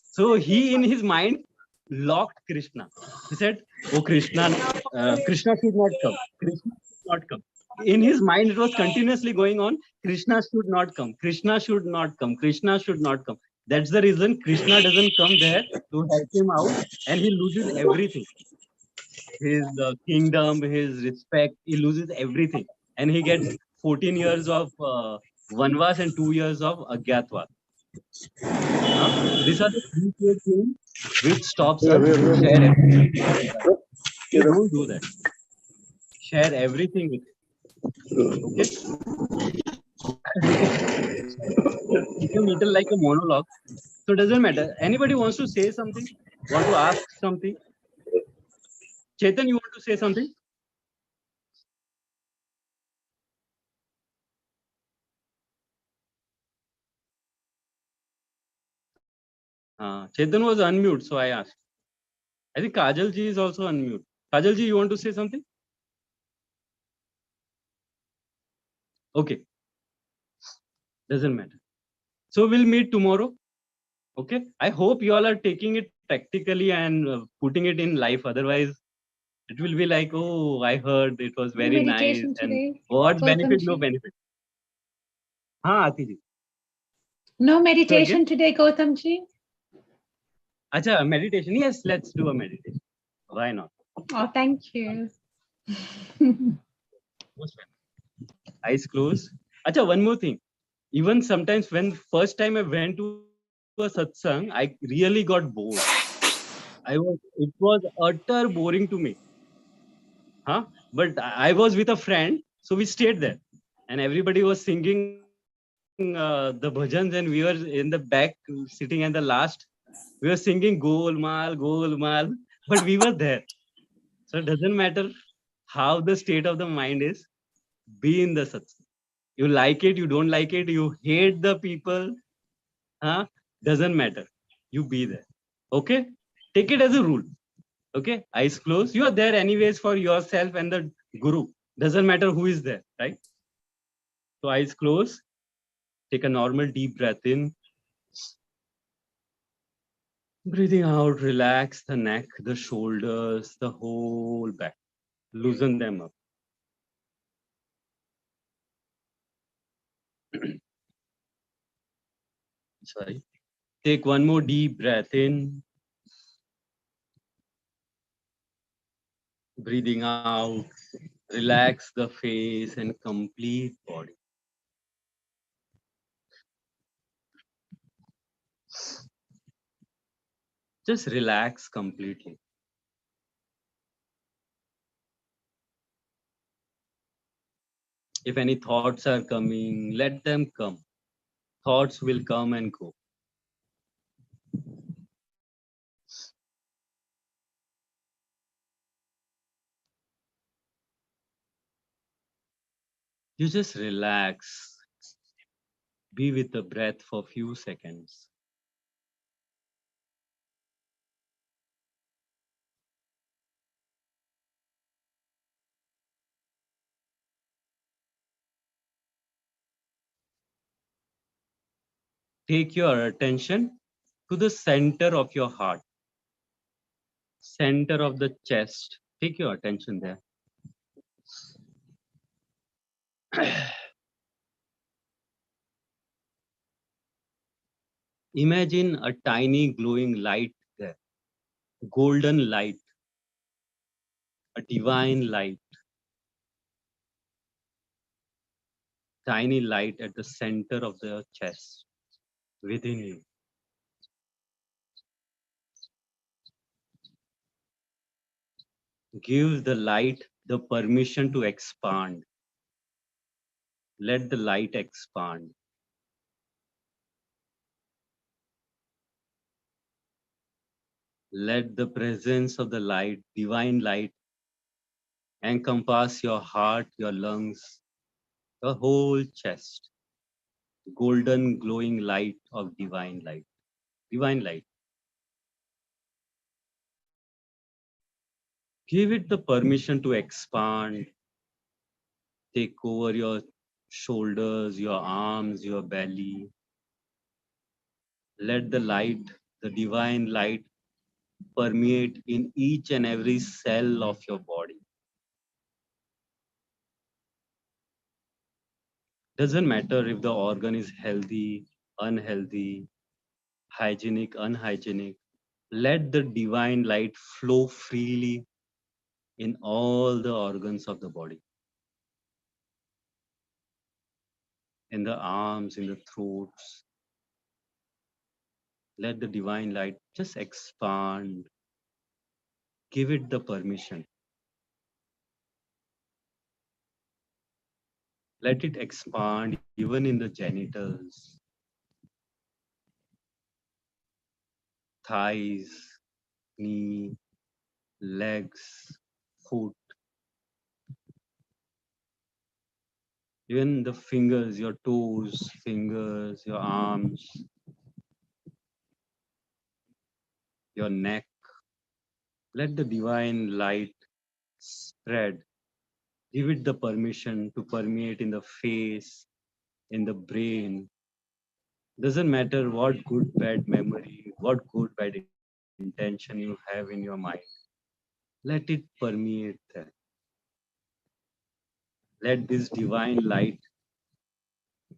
So he in his mind locked Krishna. He said, oh Krishna, Krishna should not come. Krishna should not come. In his mind, it was continuously going on. Krishna should not come. Krishna should not come. Krishna should not come. That's the reason Krishna doesn't come there to help him out, and he loses everything. His kingdom, his respect, he loses everything. And he gets 14 years of Vanvas and 2 years of Agyatva. These are the three things which stops us to share everything. You don't do that. Share everything with him. Okay? It's a little like a monologue. So it doesn't matter. Anybody wants to say something? Want to ask something? Chetan, you want to say something? Chetan was unmute, so I asked. I think Kajal ji is also unmute. Kajal ji, you want to say something? Okay. Doesn't matter. So we'll meet tomorrow. Okay. I hope you all are taking it practically and putting it in life. Otherwise, it will be like, oh, I heard it was very nice. And what benefit? No benefit. Aati ji. No meditation today, Gautamji. Acha, meditation. Yes, let's do a meditation. Why not? Oh, thank you. Eyes closed. Acha, one more thing. Even sometimes when first time I went to a satsang, I really got bored. It was utter boring to me. But I was with a friend, so we stayed there. And everybody was singing the bhajans and we were in the back sitting at the last. We were singing Golmaal, but we were there. So it doesn't matter how the state of the mind is, be in the satsang. You like it, you don't like it, you hate the people, doesn't matter. You be there. Okay? Take it as a rule. Okay? Eyes closed. You are there anyways for yourself and the Guru. Doesn't matter who is there, right? So eyes closed. Take a normal deep breath in. Breathing out, relax the neck, the shoulders, the whole back. Loosen them up. Sorry. Take one more deep breath in. Breathing out. Relax the face and complete body. Just relax completely. If any thoughts are coming, let them come. Thoughts will come and go. You just relax. Be with the breath for a few seconds. Take your attention to the center of your heart, center of the chest. Take your attention there. Imagine a tiny glowing light there, golden light, a divine light, tiny light at the center of the chest within you. Give the light the permission to expand. Let the light expand. Let the presence of the light, divine light, encompass your heart, your lungs, the whole chest. Golden glowing light of divine light. Divine light. Give it the permission to expand, take over your shoulders, your arms, your belly. Let the light, the divine light, permeate in each and every cell of your body. Doesn't matter if the organ is healthy, unhealthy, hygienic, unhygienic. Let the divine light flow freely in all the organs of the body. In the arms, in the throats. Let the divine light just expand. Give it the permission. Let it expand even in the genitals, thighs, knee, legs, foot, even the fingers, your toes, fingers, your arms, your neck. Let the divine light spread. Give it the permission to permeate in the face, in the brain. Doesn't matter what good, bad memory, what good, bad intention you have in your mind. Let it permeate there. Let this divine light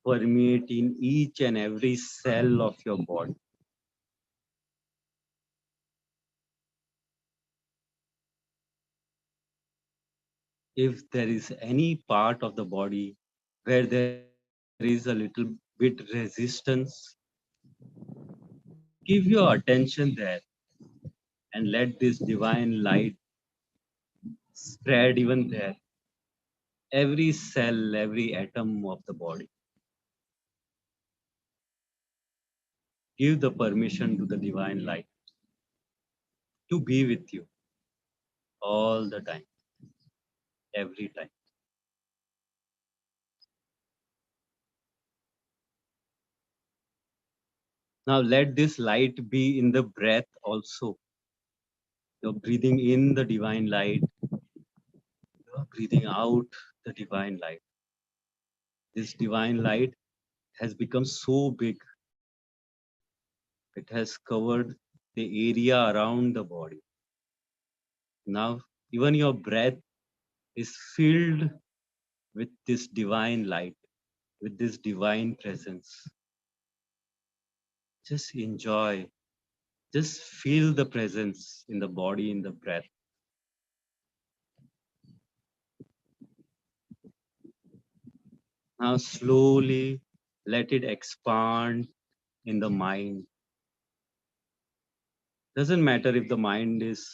permeate in each and every cell of your body. If there is any part of the body where there is a little bit resistance, give your attention there and let this divine light spread even there. Every cell, every atom of the body. Give the permission to the divine light to be with you all the time, every time. Now let this light be in the breath also. You're breathing in the divine light. You're breathing out the divine light. This divine light has become so big. It has covered the area around the body. Now, even your breath is filled with this divine light, with this divine presence. Just enjoy, just feel the presence in the body, in the breath. Now, slowly let it expand in the mind. Doesn't matter if the mind is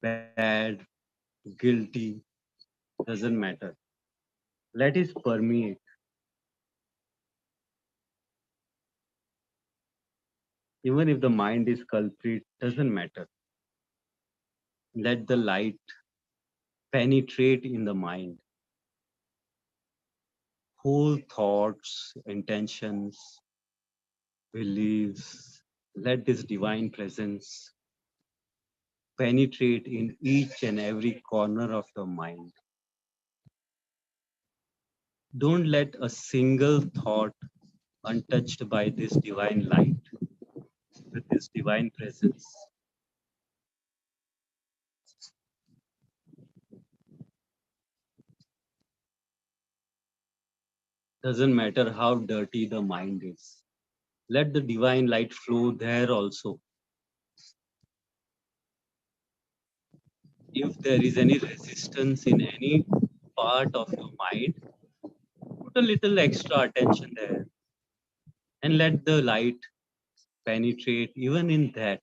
bad, guilty, doesn't matter. Let it permeate. Even if the mind is culprit, doesn't matter. Let the light penetrate in the mind. Whole thoughts, intentions, beliefs. Let this divine presence penetrate in each and every corner of your mind. Don't let a single thought untouched by this divine light, with this divine presence. Doesn't matter how dirty the mind is. Let the divine light flow there also. If there is any resistance in any part of your mind, put a little extra attention there and let the light penetrate even in that.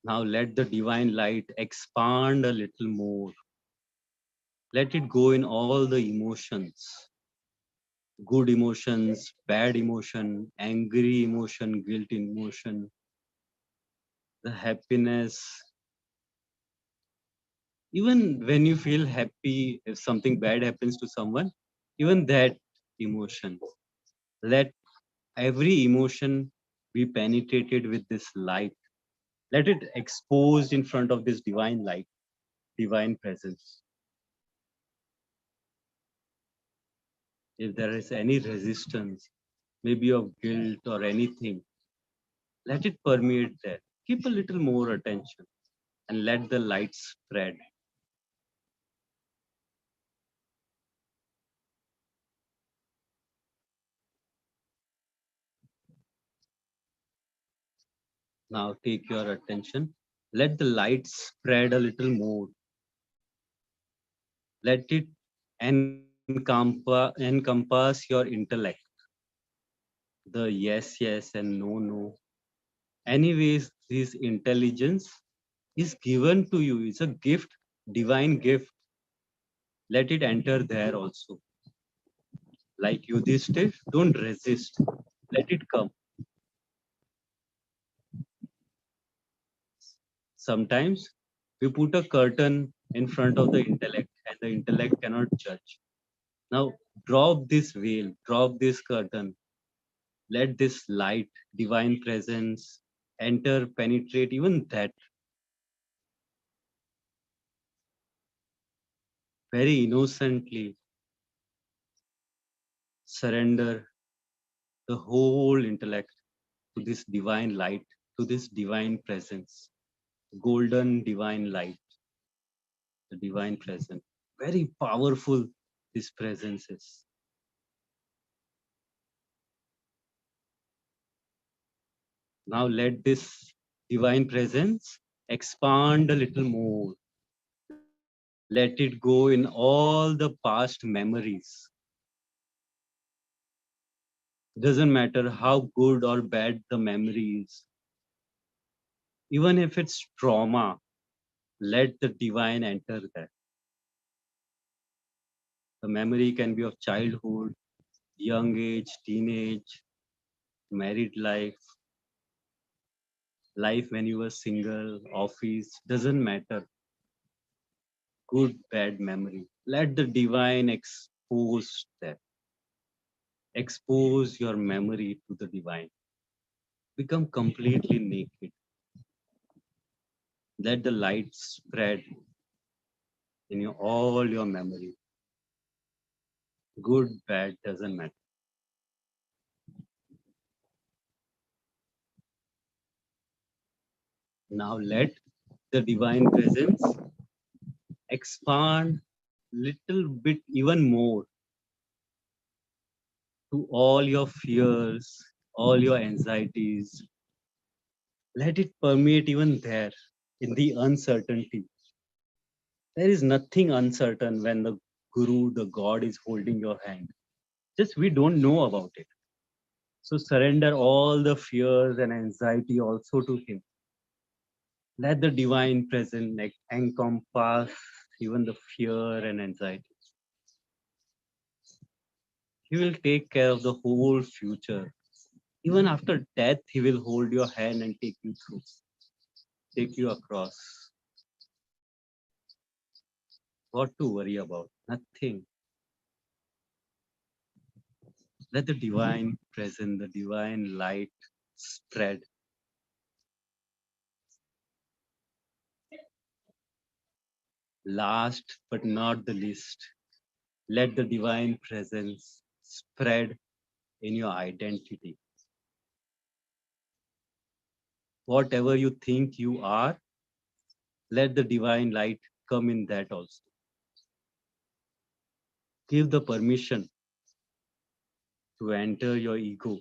Now let the divine light expand a little more. Let it go in all the emotions, good emotions, bad emotion, angry emotion, guilt emotion, the happiness. Even when you feel happy, if something bad happens to someone, even that emotion, let every emotion be penetrated with this light. Let it exposed in front of this divine light, divine presence. If there is any resistance, maybe of guilt or anything, let it permeate there. Keep a little more attention and let the light spread. Now take your attention. Let the light spread a little more. Let it encompass your intellect. The yes, yes, and no, no. Anyways, this intelligence is given to you. It's a gift, divine gift. Let it enter there also. Like Yudhishthir, don't resist. Let it come. Sometimes we put a curtain in front of the intellect and the intellect cannot judge. Now drop this veil, drop this curtain. Let this light, divine presence enter, penetrate even that. Very innocently surrender the whole intellect to this divine light, to this divine presence, golden divine light, the divine presence. Very powerful this presence is. Now let this divine presence expand a little more. Let it go in all the past memories. Doesn't matter how good or bad the memory is. Even if it's trauma, let the divine enter there. The memory can be of childhood, young age, teenage, married life. life when you were single, office, doesn't matter. Good, bad memory. Let the divine expose that. Expose your memory to the divine. Become completely naked. Let the light spread in all your memory. Good, bad, doesn't matter. Now let the divine presence expand little bit even more to all your fears, all your anxieties. Let it permeate even there in the uncertainty. There is nothing uncertain when the Guru, the God is holding your hand. Just we don't know about it. So surrender all the fears and anxiety also to Him. Let the divine presence encompass even the fear and anxiety. He will take care of the whole future. Even after death, He will hold your hand and take you through, take you across. What to worry about? Nothing. Let the divine presence, the divine light spread. Last but not the least, let the divine presence spread in your identity. Whatever you think you are, let the divine light come in that also. Give the permission to enter your ego,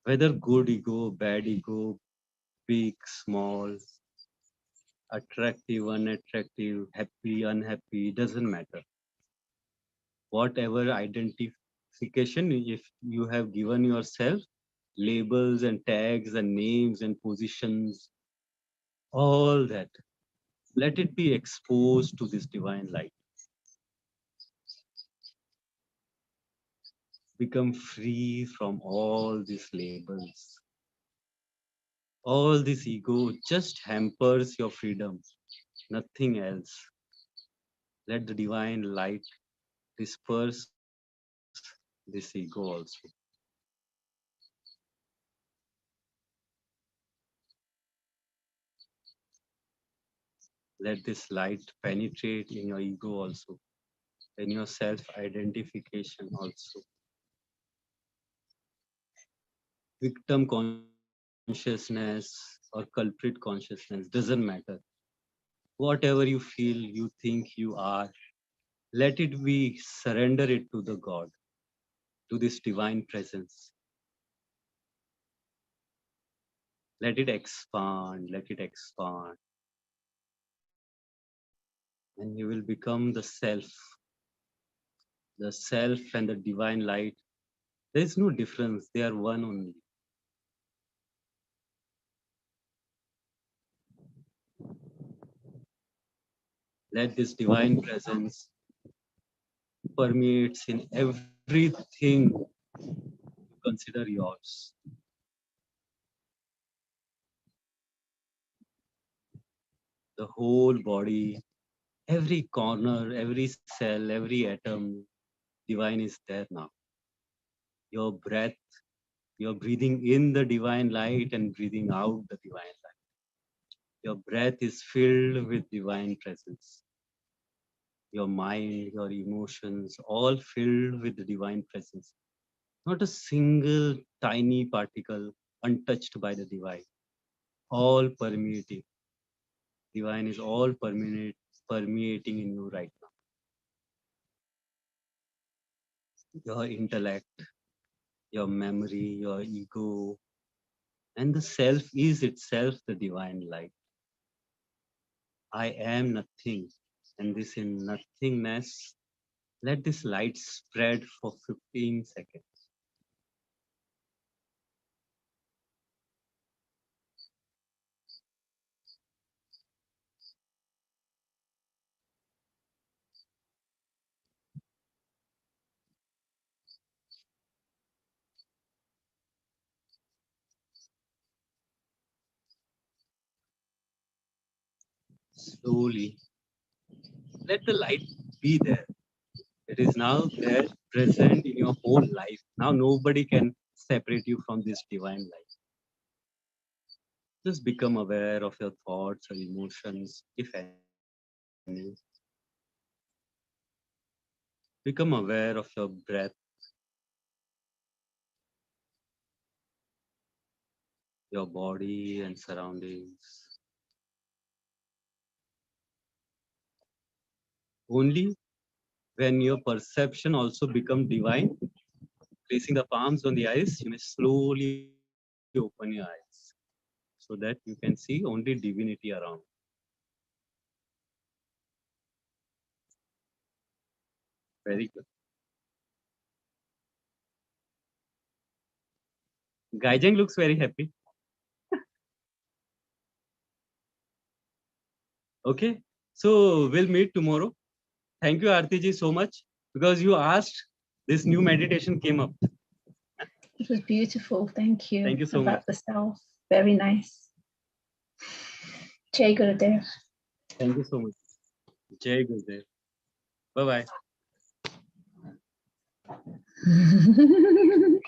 whether good ego, bad ego, big, small, attractive, unattractive, happy, unhappy, doesn't matter. Whatever identification, if you have given yourself labels and tags and names and positions, all that, let it be exposed to this divine light. Become free from all these labels. All this ego just hampers your freedom, nothing else. Let the divine light disperse this ego also. Let this light penetrate in your ego also, in your self-identification also. Victim consciousness or culprit consciousness, doesn't matter. Whatever you feel, you think you are, let it be, surrender it to the God, to this divine presence. Let it expand, let it expand. And you will become the self and the divine light. There is no difference, they are one only. Let this divine presence permeates in everything you consider yours. The whole body, every corner, every cell, every atom, divine is there now. Your breath, you're breathing in the divine light and breathing out the divine light. Your breath is filled with divine presence. Your mind, your emotions, all filled with the divine presence. Not a single tiny particle untouched by the divine. All permeating. Divine is all permeating in you right now. Your intellect, your memory, your ego, and the self is itself the divine light. I am nothing, and this in nothingness, let this light spread for 15 seconds. slowly. Let the light be there. It is now there, present in your whole life. Now nobody can separate you from this divine light. Just become aware of your thoughts or emotions, if any. Become aware of your breath, your body and surroundings. Only when your perception also become divine, placing the palms on the eyes, you may slowly open your eyes so that you can see only divinity around. Very good. Gaijeng looks very happy. Okay, so we'll meet tomorrow. Thank you, Aarti ji, so much because you asked. This new meditation came up. It was beautiful. Thank you. Thank you so about much. the self. Very nice. Jai Gurudev. Thank you so much. Jai Gurudev. Bye bye.